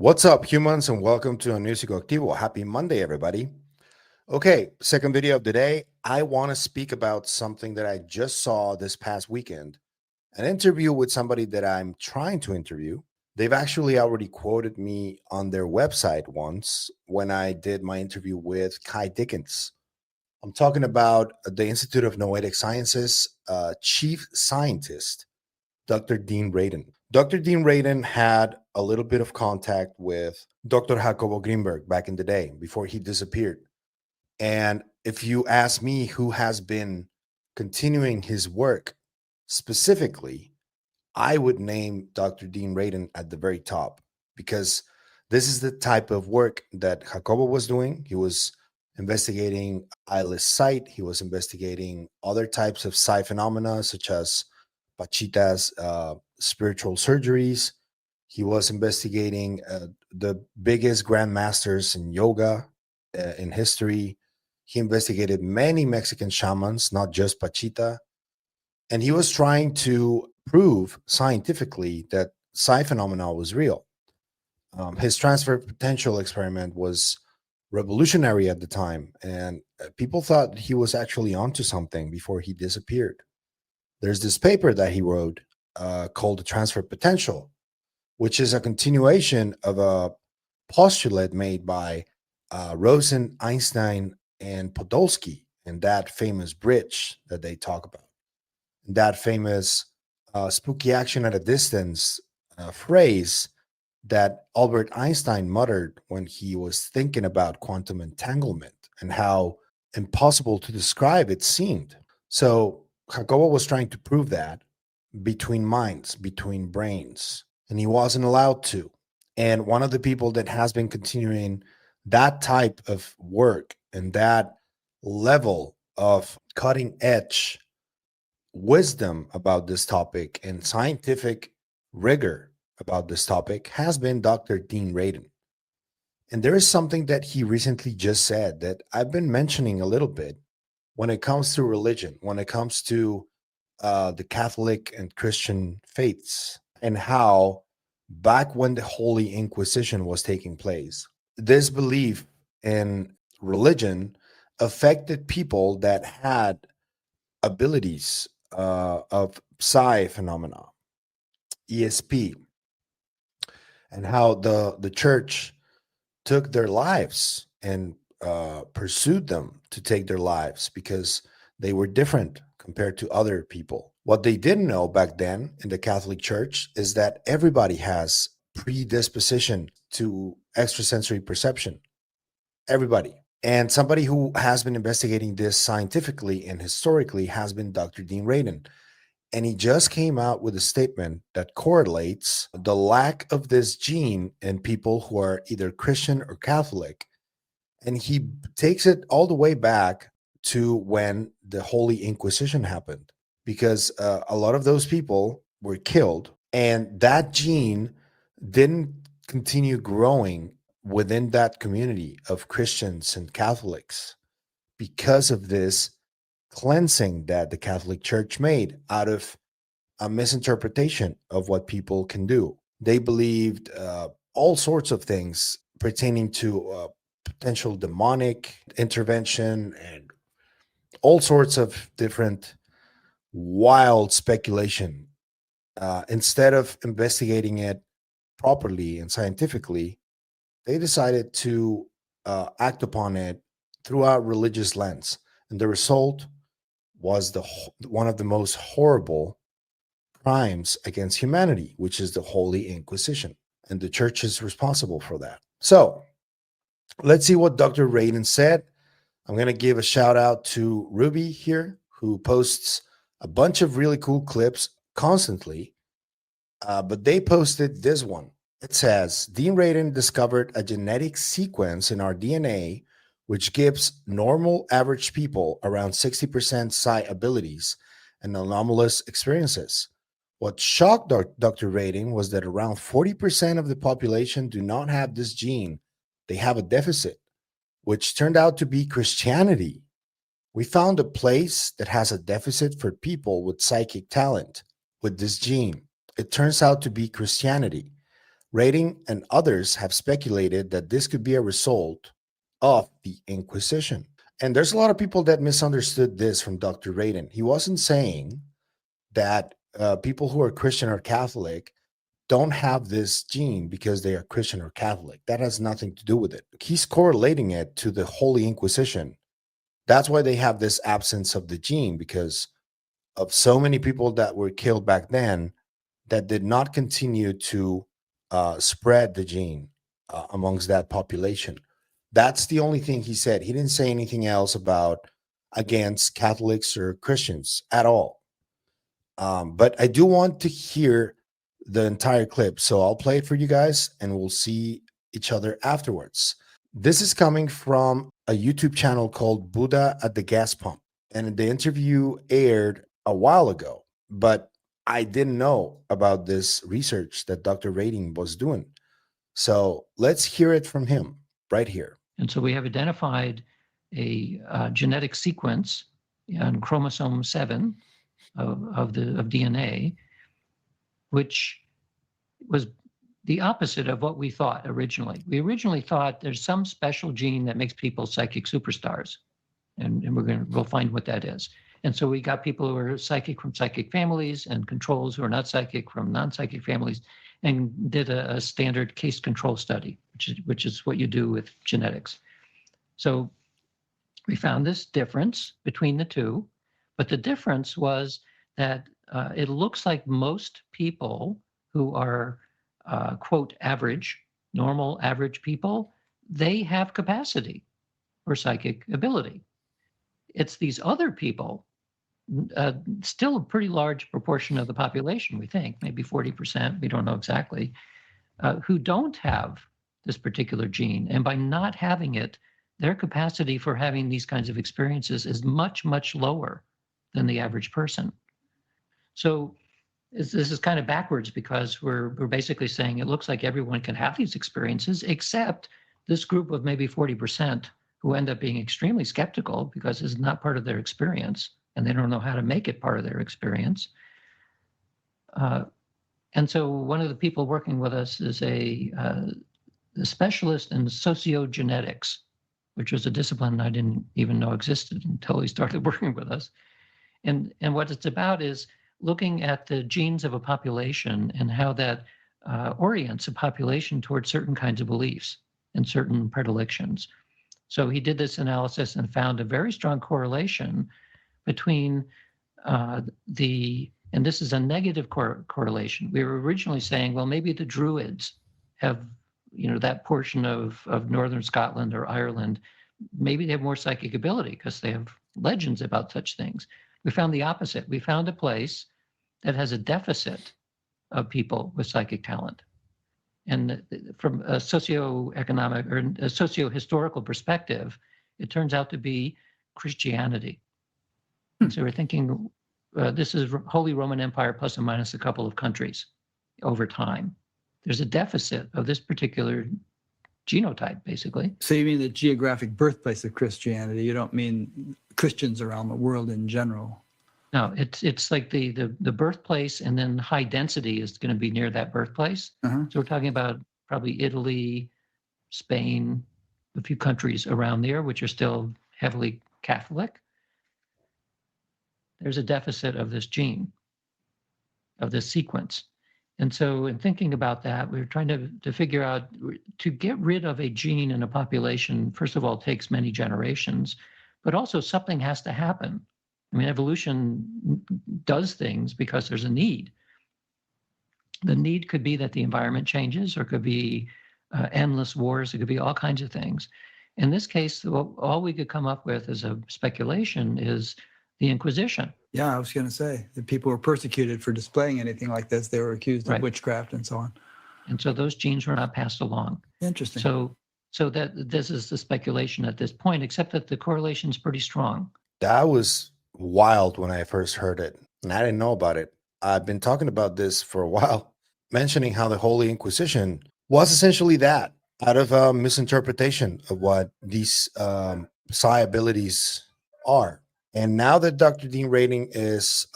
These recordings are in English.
What's up, humans, and welcome to a new Psicoactivo. Happy Monday, everybody. Okay, second video of the day. I want to speak about something that I just saw this past weekend, an interview with somebody that I'm trying to interview. They've actually already quoted me on their website once when I did my interview with Kai Dickens. I'm talking about the Institute of Noetic Sciences chief scientist, Dr. Dean Radin. Dr. Dean Radin had a little bit of contact with Dr. Jacobo Grinberg back in the day before he disappeared. And if you ask me who has been continuing his work specifically, I would name Dr. Dean Radin at the very top because this is the type of work that Jacobo was doing. He was investigating eyeless sight. He was investigating other types of psi phenomena, such as Pachita's spiritual surgeries. He was investigating the biggest grandmasters in yoga in history. He investigated many Mexican shamans, not just Pachita. And he was trying to prove scientifically that psi phenomena was real. His transfer potential experiment was revolutionary at the time, and people thought he was actually onto something before he disappeared. There's this paper that he wrote called the transfer potential, which is a continuation of a postulate made by Rosen, Einstein, and Podolsky in that famous bridge that they talk about. That famous spooky action at a distance phrase that Albert Einstein muttered when he was thinking about quantum entanglement and how impossible to describe it seemed. So Jacobo was trying to prove that between minds, between brains, and he wasn't allowed to. And one of the people that has been continuing that type of work and that level of cutting edge wisdom about this topic and scientific rigor about this topic has been Dr. Dean Radin. And there is something that he recently just said that I've been mentioning a little bit when it comes to religion, when it comes to the Catholic and Christian faiths, and how back when the Holy Inquisition was taking place, this belief in religion affected people that had abilities of psi phenomena, ESP, and how the church took their lives and pursued them to take their lives because they were different compared to other people. What they didn't know back then in the Catholic Church is that everybody has predisposition to extrasensory perception. Everybody. And somebody who has been investigating this scientifically and historically has been Dr. Dean Radin. And he just came out with a statement that correlates the lack of this gene in people who are either Christian or Catholic. And he takes it all the way back to when the Holy Inquisition happened, because a lot of those people were killed, and that gene didn't continue growing within that community of Christians and Catholics because of this cleansing that the Catholic Church made out of a misinterpretation of what people can do. They believed all sorts of things pertaining to potential demonic intervention and all sorts of different wild speculation. Instead of investigating it properly and scientifically, they decided to act upon it through a religious lens. And the result was one of the most horrible crimes against humanity, which is the Holy Inquisition. And the church is responsible for that. So let's see what Dr. Radin said. I'm going to give a shout out to Ruby here, who posts a bunch of really cool clips constantly. But they posted this one. It says, Dean Radin discovered a genetic sequence in our DNA which gives normal average people around 60% psi abilities and anomalous experiences. What shocked Dr. Radin was that around 40% of the population do not have this gene. They have a deficit, which turned out to be Christianity. We found a place that has a deficit for people with psychic talent with this gene. It turns out to be Christianity. Radin and others have speculated that this could be a result of the Inquisition. And there's a lot of people that misunderstood this from Dr. Radin. He wasn't saying that people who are Christian or Catholic don't have this gene because they are Christian or Catholic. That has nothing to do with it. He's correlating it to the Holy Inquisition. That's why they have this absence of the gene, because of so many people that were killed back then that did not continue to spread the gene amongst that population. That's the only thing he said. He didn't say anything else about against Catholics or Christians at all. But I do want to hear the entire clip. So I'll play it for you guys and we'll see each other afterwards. This is coming from a YouTube channel called Buddha at the Gas Pump. And the interview aired a while ago, but I didn't know about this research that Dr. Radin was doing. So let's hear it from him right here. And so we have identified a genetic sequence on chromosome 7 of DNA, which was the opposite of what we thought originally. We originally thought there's some special gene that makes people psychic superstars, and we'll find what that is. And so we got people who are psychic from psychic families and controls who are not psychic from non-psychic families, and did a standard case control study, which is what you do with genetics. So we found this difference between the two, but the difference was that it looks like most people who are, quote, average, normal average people, they have capacity for psychic ability. It's these other people, still a pretty large proportion of the population, we think, maybe 40%, we don't know exactly, who don't have this particular gene. And by not having it, their capacity for having these kinds of experiences is much, much lower than the average person. So this is kind of backwards, because we're basically saying it looks like everyone can have these experiences except this group of maybe 40% who end up being extremely skeptical because it's not part of their experience and they don't know how to make it part of their experience. And so one of the people working with us is a specialist in sociogenetics, which was a discipline I didn't even know existed until he started working with us. And what it's about is looking at the genes of a population and how that orients a population towards certain kinds of beliefs and certain predilections. So he did this analysis and found a very strong correlation between and this is a negative correlation. We were originally saying, well, maybe the Druids have, that portion of Northern Scotland or Ireland, maybe they have more psychic ability because they have legends about such things. We found the opposite. We found a place that has a deficit of people with psychic talent. And from a socioeconomic or a socio-historical perspective, it turns out to be Christianity. So we're thinking this is Holy Roman Empire plus or minus a couple of countries over time. There's a deficit of this particular genotype, basically. So you mean the geographic birthplace of Christianity? You don't mean Christians around the world in general? No, it's like the birthplace, and then high density is going to be near that birthplace. So we're talking about probably Italy, Spain, a few countries around there, which are still heavily Catholic. There's a deficit of this gene, of this sequence. And so in thinking about that, we were trying to figure out, to get rid of a gene in a population, first of all, takes many generations, but also something has to happen. I mean, evolution does things because there's a need. The need could be that the environment changes, or it could be endless wars. It could be all kinds of things. In this case, all we could come up with as a speculation is the Inquisition. Yeah, I was going to say that people were persecuted for displaying anything like this. They were accused of witchcraft and so on. And so those genes were not passed along. Interesting. So that this is the speculation at this point, except that the correlation is pretty strong. That was wild when I first heard it, and I didn't know about it. I've been talking about this for a while, mentioning how the Holy Inquisition was essentially that, out of a misinterpretation of what these psi abilities are. And now that Dr. Dean Radin is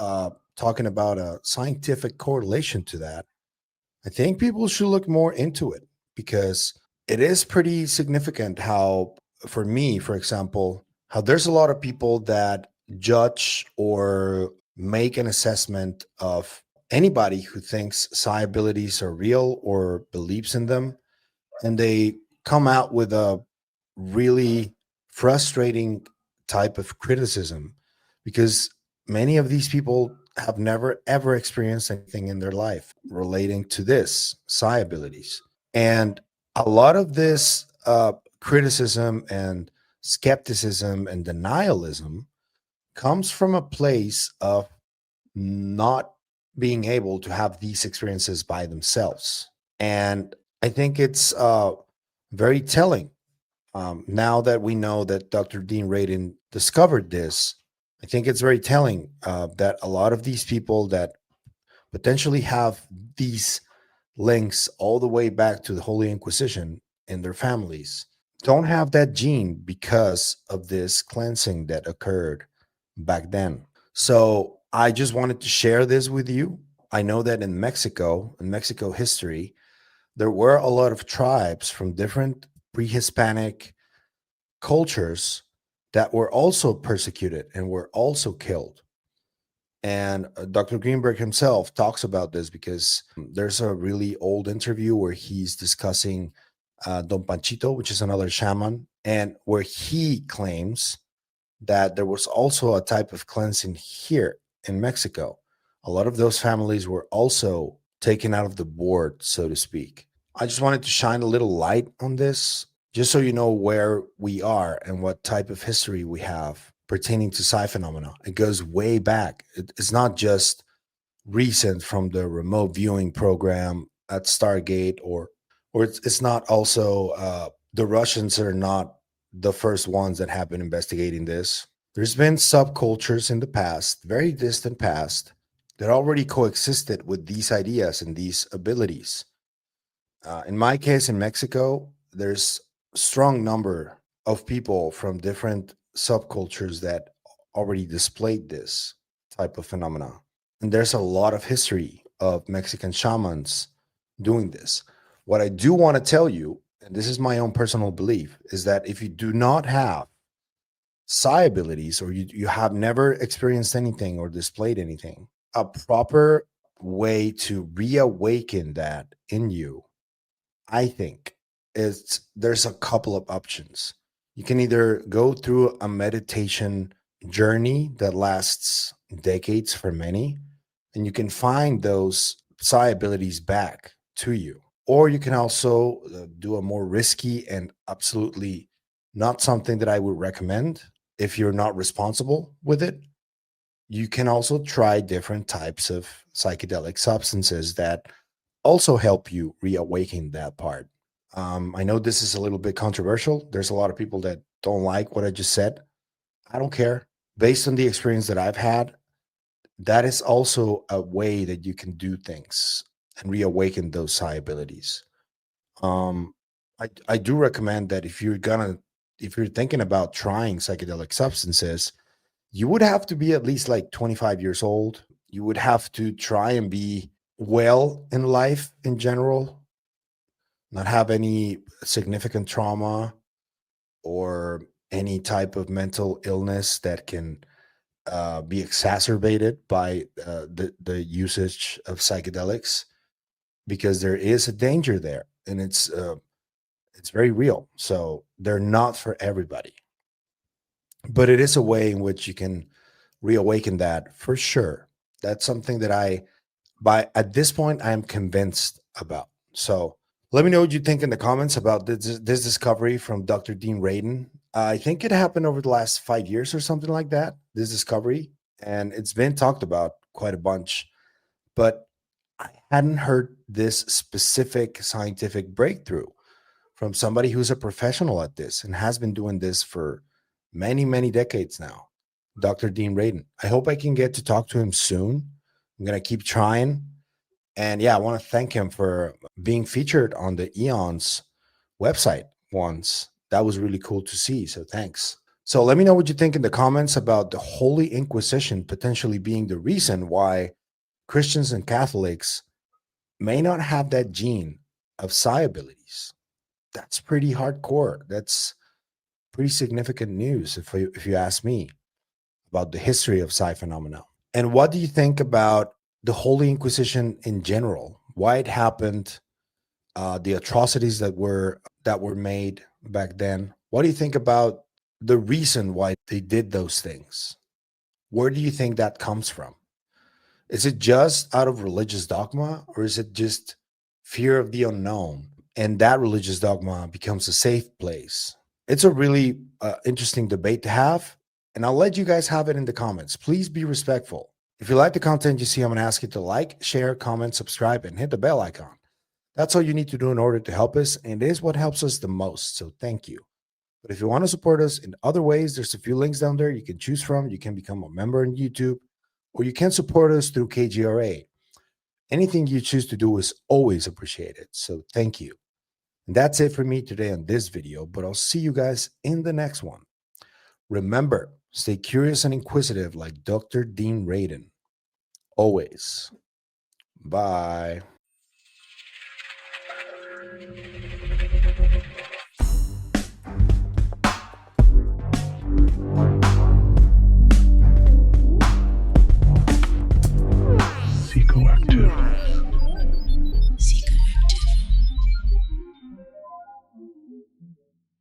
talking about a scientific correlation to that, I think people should look more into it because it is pretty significant how, for me, for example, how there's a lot of people that judge or make an assessment of anybody who thinks psi abilities are real or believes in them. And they come out with a really frustrating type of criticism because many of these people have never ever experienced anything in their life relating to this psi abilities. And a lot of this criticism and skepticism and denialism comes from a place of not being able to have these experiences by themselves. And I think it's very telling now that we know that Dr. Dean Radin discovered this. I think it's very telling that a lot of these people that potentially have these links all the way back to the Holy Inquisition in their families don't have that gene because of this cleansing that occurred back then. So I just wanted to share this with you. I know that in Mexico history, there were a lot of tribes from different pre-Hispanic cultures that were also persecuted and were also killed. And Dr. Grinberg himself talks about this because there's a really old interview where he's discussing Don Panchito, which is another shaman, and where he claims that there was also a type of cleansing here in Mexico. A lot of those families were also taken out of the board, so to speak. I just wanted to shine a little light on this, just so you know where we are and what type of history we have pertaining to psi phenomena. It goes way back. It's not just recent from the remote viewing program at Stargate, or it's not also the Russians are not the first ones that have been investigating this. There's been subcultures in the past, very distant past, that already coexisted with these ideas and these abilities. In my case, in Mexico, there's a strong number of people from different subcultures that already displayed this type of phenomena. And there's a lot of history of Mexican shamans doing this. What I do want to tell you, and this is my own personal belief, is that if you do not have psi abilities or you have never experienced anything or displayed anything, a proper way to reawaken that in you, I think, is there's a couple of options. You can either go through a meditation journey that lasts decades for many, and you can find those psi abilities back to you. Or you can also do a more risky and absolutely not something that I would recommend if you're not responsible with it. You can also try different types of psychedelic substances that also help you reawaken that part. I know this is a little bit controversial. There's a lot of people that don't like what I just said. I don't care. Based on the experience that I've had, that is also a way that you can do things and reawaken those psi abilities. Um, I do recommend that if you're thinking about trying psychedelic substances, you would have to be at least like 25 years old. You would have to try and be well in life in general, not have any significant trauma or any type of mental illness that can be exacerbated by the usage of psychedelics, because there is a danger there, and it's very real. So they're not for everybody, but it is a way in which you can reawaken that for sure. That's something that by at this point, I am convinced about. So let me know what you think in the comments about this discovery from Dr. Dean Radin. I think it happened over the last 5 years or something like that, this discovery, and it's been talked about quite a bunch, but I hadn't heard this specific scientific breakthrough from somebody who's a professional at this and has been doing this for many, many decades now. Dr. Dean Radin. I hope I can get to talk to him soon. I'm going to keep trying. And yeah, I want to thank him for being featured on the Eons website once. That was really cool to see. So thanks. So let me know what you think in the comments about the Holy Inquisition potentially being the reason why Christians and Catholics may not have that gene of psi abilities. That's pretty hardcore. That's pretty significant news, if you ask me, about the history of psi phenomena. And what do you think about the Holy Inquisition in general? Why it happened? The atrocities that were made back then. What do you think about the reason why they did those things? Where do you think that comes from? Is it just out of religious dogma, or is it just fear of the unknown? And that religious dogma becomes a safe place. It's a really interesting debate to have. And I'll let you guys have it in the comments. Please be respectful. If you like the content you see, I'm going to ask you to like, share, comment, subscribe, and hit the bell icon. That's all you need to do in order to help us, and it is what helps us the most. So thank you. But if you want to support us in other ways, there's a few links down there you can choose from. You can become a member on YouTube, or you can support us through KGRA. Anything you choose to do is always appreciated. So thank you. And that's it for me today on this video, but I'll see you guys in the next one. Remember, stay curious and inquisitive like Dr. Dean Radin. Always. Bye.